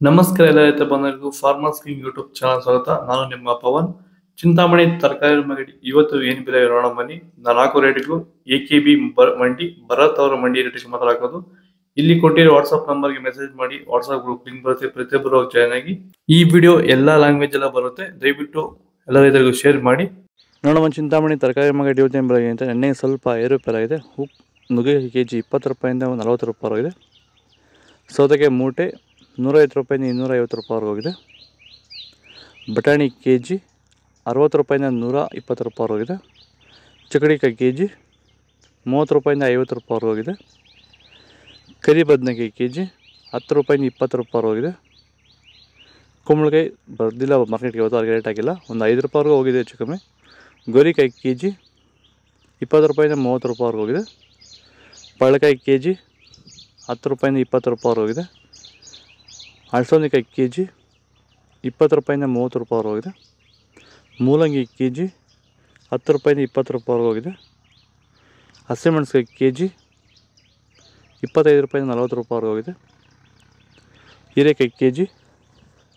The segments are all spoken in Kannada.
ನಮಸ್ಕಾರ ಎಲ್ಲ ರೈತ ಬಂಧುಗಳಿಗೂ ಫಾರ್ಮರ್ಸ್ ಕಿಂಗ್ ಯೂಟ್ಯೂಬ್ ಚಾನಲ್ ಸ್ವಾಗತ. ನಾನು ನಿಮ್ಮ ಪವನ್. ಚಿಂತಾಮಣಿ ತರಕಾರಿ ಮಂಡಿ ಇವತ್ತು ಏನು ಬೆಲೆ ನೋಡೋಣ ಬನ್ನಿ. ನಾಲ್ಕು ರೇಟ್ಗಳು AKB ಮಂಡಿ ಭರತ್ ಅವರ ಮಂಡಿ ರೇಟ್ ಮಾತ್ರ ಹಾಕೋದು. ಇಲ್ಲಿ ಕೊಟ್ಟಿರೋ ವಾಟ್ಸ್ಆಪ್ ನಂಬರ್ಗೆ ಮೆಸೇಜ್ ಮಾಡಿ. ವಾಟ್ಸ್ಆಪ್ ಗ್ರೂಪ್ ಲಿಂಕ್ ಬರುತ್ತೆ, ಪ್ರತಿಯೊಬ್ಬರು ಜಾಯ್ನ್ ಆಗಿ. ಈ ವಿಡಿಯೋ ಎಲ್ಲಾ ಲ್ಯಾಂಗ್ವೇಜ್ ಎಲ್ಲ ಬರುತ್ತೆ, ದಯವಿಟ್ಟು ಎಲ್ಲ ರೈತರಿಗೂ ಶೇರ್ ಮಾಡಿ. ನೋಡೋಣ ಚಿಂತಾಮಣಿ ತರಕಾರಿ ಮಂಡಿ ಇವತ್ತಿನ ಬೆಲೆ ಅಂತ ಎಣ್ಣೆ ಸ್ವಲ್ಪ ಏರುಪೇರಾಗಿದೆ. ನುಗ್ಗೆ KG 20 ರೂಪಾಯಿಂದ 40 ರೂಪಾಯಿವರೆಗಿದೆ. ಸೌತೆಕಾಯಿ ಮೂಟೆ 150 ರೂಪಾಯಿಂದ 250 ರೂಪಾಯಿವರೆಗೆ ಹೋಗಿದೆ. ಬಟಾಣಿ KG 60 ರೂಪಾಯಿಂದ 120 ರೂಪಾಯಿವರೆಗಿದೆ. ಚಕ್ಕಡಿಕಾಯಿ KG 30 ರೂಪಾಯಿಂದ 50 ರೂಪಾಯಿವರೆಗೆ ಹೋಗಿದೆ. ಕರಿ ಬದನೆಕಾಯಿ KG 10 ರೂಪಾಯಿಂದ 20 ರೂಪಾಯಿವರೆಗಿದೆ. ಕುಂಬಳಕಾಯಿ ಬರ್ದಿಲ್ಲ ಮಾರ್ಕೆಟ್ಗೆ, ಇವತ್ತು ಅವ್ರಿಗೆ ರೇಟ್ ಆಗಿಲ್ಲ, ಒಂದು 5 ರೂಪಾಯಿವರೆಗೂ ಹೋಗಿದೆ ಹೆಚ್ಚು ಕಮ್ಮಿ. ಗೋರಿಕಾಯಿ KG 20 ರೂಪಾಯಿಂದ 30 ರೂಪಾಯಿವರೆಗೆ ಹೋಗಿದೆ. ಪಳಕಾಯಿ KG 10 ರೂಪಾಯಿಂದ 20 ರೂಪಾಯಿವರೆಗೆ ಹೋಗಿದೆ. ಅಳಸಂದಿಕಾಯಿ KG 20 ರೂಪಾಯಿಂದ 30 ರೂಪಾಯಿವರೆಗೆ ಹೋಗಿದೆ. ಮೂಲಂಗಿ KG 10 ರೂಪಾಯಿಂದ 20 ರೂಪಾಯಿವರೆಗೆ ಹೋಗಿದೆ. ಹಸಿಮೆಣಸಿಕಾಯಿ KG 25 ರೂಪಾಯಿಂದ 40 ರೂಪಾಯಿವರೆಗೆ ಹೋಗಿದೆ. ಹೀರೆಕಾಯಿ KG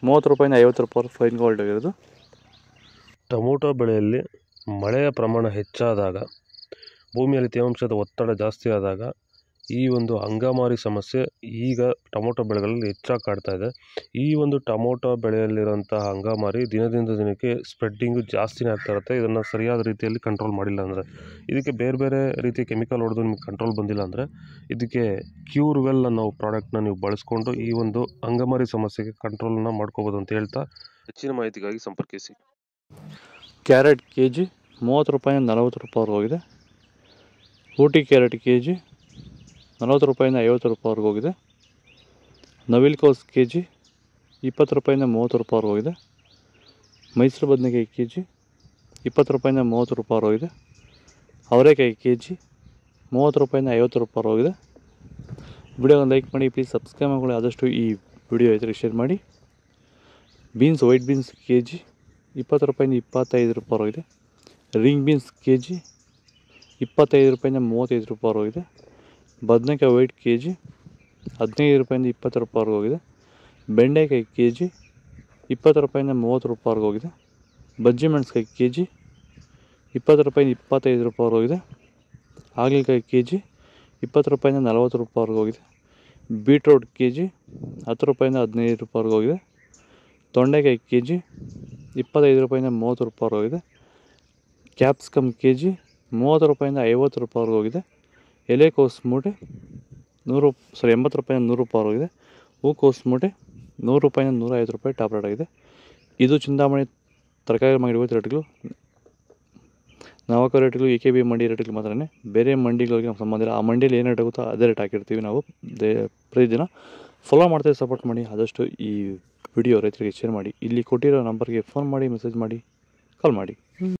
30 ರೂಪಾಯಿಂದ 50 ರೂಪಾಯಿ ಫೈನ್ ಗೋಲ್ಡ್ ಆಗಿರೋದು. ಟೊಮೊಟೊ ಬೆಳೆಯಲ್ಲಿ ಮಳೆಯ ಪ್ರಮಾಣ ಹೆಚ್ಚಾದಾಗ, ಭೂಮಿಯಲ್ಲಿ ತೇವಾಂಶದ ಒತ್ತಡ ಜಾಸ್ತಿ ಆದಾಗ ಈ ಒಂದು ಅಂಗಮಾರಿ ಸಮಸ್ಯೆ ಈಗ ಟೊಮೊಟೊ ಬೆಳೆಗಳಲ್ಲಿ ಹೆಚ್ಚಾಗಿ ಕಾಡ್ತಾ ಇದೆ. ಈ ಒಂದು ಟೊಮೊಟೊ ಬೆಳೆಯಲ್ಲಿರುವಂತಹ ಅಂಗಮಾರಿ ದಿನದಿಂದ ದಿನಕ್ಕೆ ಸ್ಪ್ರೆಡ್ಡಿಂಗು ಜಾಸ್ತಿನೇ ಆಗ್ತಾ ಇರುತ್ತೆ. ಇದನ್ನು ಸರಿಯಾದ ರೀತಿಯಲ್ಲಿ ಕಂಟ್ರೋಲ್ ಮಾಡಿಲ್ಲ ಅಂದರೆ, ಇದಕ್ಕೆ ಬೇರೆ ಬೇರೆ ರೀತಿಯ ಕೆಮಿಕಲ್ ಹೊಡೆದು ನಿಮಗೆ ಕಂಟ್ರೋಲ್ ಬಂದಿಲ್ಲ ಅಂದರೆ, ಇದಕ್ಕೆ ಕ್ಯೂರ್ವೆಲ್ ಅನ್ನೋ ಪ್ರಾಡಕ್ಟ್ನ ನೀವು ಬಳಸ್ಕೊಂಡು ಈ ಒಂದು ಅಂಗಮಾರಿ ಸಮಸ್ಯೆಗೆ ಕಂಟ್ರೋಲನ್ನು ಮಾಡ್ಕೋಬೋದು ಅಂತ ಹೇಳ್ತಾ, ಹೆಚ್ಚಿನ ಮಾಹಿತಿಗಾಗಿ ಸಂಪರ್ಕಿಸಿ. ಕ್ಯಾರೆಟ್ KG 30 ರೂಪಾಯಿಂದ 40 ರೂಪಾಯಿವರೆಗೆ ಹೋಗಿದೆ. ಊಟಿ ಕ್ಯಾರೆಟ್ KG 40 ರೂಪಾಯಿಂದ 50 ರೂಪಾಯಿವರೆಗೆ ಹೋಗಿದೆ. ನವಿಲುಕೋಸು KG 20 ರೂಪಾಯಿಂದ 30 ರೂಪಾಯಿವರೆಗೆ ಹೋಗಿದೆ. ಮೈಸೂರು ಬದನೆಕಾಯಿ KG 20 ರೂಪಾಯಿಂದ 30 ರೂಪಾಯಿವರೆಗೆ ಹೋಗಿದೆ. ಅವರೆಕಾಯಿ KG 30 ರೂಪಾಯಿಂದ 50 ರೂಪಾಯಿವರೆಗೆ ಹೋಗಿದೆ. ವಿಡಿಯೋನ ಲೈಕ್ ಮಾಡಿ, ಪ್ಲೀಸ್ ಸಬ್ಸ್ಕ್ರೈಬ್ ಮಾಡಿ, ಆದಷ್ಟು ಈ ವಿಡಿಯೋ ರೈತರಿಗೆ ಶೇರ್ ಮಾಡಿ. ಬೀನ್ಸ್ ವೈಟ್ ಬೀನ್ಸ್ KG 20 ರೂಪಾಯಿಂದ 25 ರೂಪಾಯಿವರೆಗೆ ಹೋಗಿದೆ. ರಿಂಗ್ ಬೀನ್ಸ್ KG 25 ರೂಪಾಯಿಂದ 35 ರೂಪಾಯಿವರೆಗೆ ಹೋಗಿದೆ. ಬದನೆಕಾಯಿ ವೈಟ್ KG 15 ರೂಪಾಯಿಂದ 20 ರೂಪಾಯಿವರೆಗೆ ಹೋಗಿದೆ. ಬೆಂಡೆಕಾಯಿ KG 20 ರೂಪಾಯಿಂದ 30 ರೂಪಾಯಿವರೆಗೆ ಹೋಗಿದೆ. ಬಜ್ಜಿ ಮೆಣಸಿಕಾಯಿ KG 20 ರೂಪಾಯಿಂದ 25 ರೂಪಾಯಿವರೆಗೆ ಹೋಗಿದೆ. ಹಾಗಲಕಾಯಿ KG 20 ರೂಪಾಯಿಂದ 40 ರೂಪಾಯಿವರೆಗೆ ಹೋಗಿದೆ. ಬೀಟ್ರೋಟ್ KG 10 ರೂಪಾಯಿಂದ 15 ರೂಪಾಯಿವರೆಗೆ ಹೋಗಿದೆ. ತೊಂಡೆಕಾಯಿ KG 25 ರೂಪಾಯಿಂದ 30 ರೂಪಾಯಿವರೆಗೆ ಹೋಗಿದೆ. ಕ್ಯಾಪ್ಸಿಕಮ್ KG 30 ರೂಪಾಯಿಂದ 50 ರೂಪಾಯಿವರೆಗೆ ಹೋಗಿದೆ. ಎಲೆಕೋಸು ಮೂಟೆ 80 ರೂಪಾಯಿಂದ 100 ರೂಪಾಯಿವರೆಗೆ ಹೋಗಿದೆ. ಹೂಕೋಸು ಮೂಟೆ 100 ರೂಪಾಯಿಂದ 150 ರೂಪಾಯಿ ಟಾಪ್ ರೇಟ್ ಆಗಿದೆ. ಇದು ಚಿಂತಾಮಣಿ ತರಕಾರಿ ಮಂಡಿ ರೇಟ್ಗಳು. ನಾಲ್ಕು ರೇಟ್ಗಳು AKB ಮಂಡಿ ರೇಟ್ಗಳು ಮಾತ್ರನೇ, ಬೇರೆ ಮಂಡಿಗಳಿಗೆ ನಮ್ಮ ಸಂಬಂಧ ಇಲ್ಲ. ಆ ಮಂಡಿಯಲ್ಲಿ ಏನು ರೇಟ್ ಆಗುತ್ತೋ ಅದೇ ರೇಟ್ ಹಾಕಿರ್ತೀವಿ ನಾವು ಪ್ರತಿದಿನ. ಫಾಲೋ ಮಾಡ್ತೀವಿ, ಸಪೋರ್ಟ್ ಮಾಡಿ. ಆದಷ್ಟು ಈ ವಿಡಿಯೋ ರೈತರಿಗೆ ಶೇರ್ ಮಾಡಿ. ಇಲ್ಲಿ ಕೊಟ್ಟಿರೋ ನಂಬರ್ಗೆ ಫೋನ್ ಮಾಡಿ, ಮೆಸೇಜ್ ಮಾಡಿ, ಕಾಲ್ ಮಾಡಿ.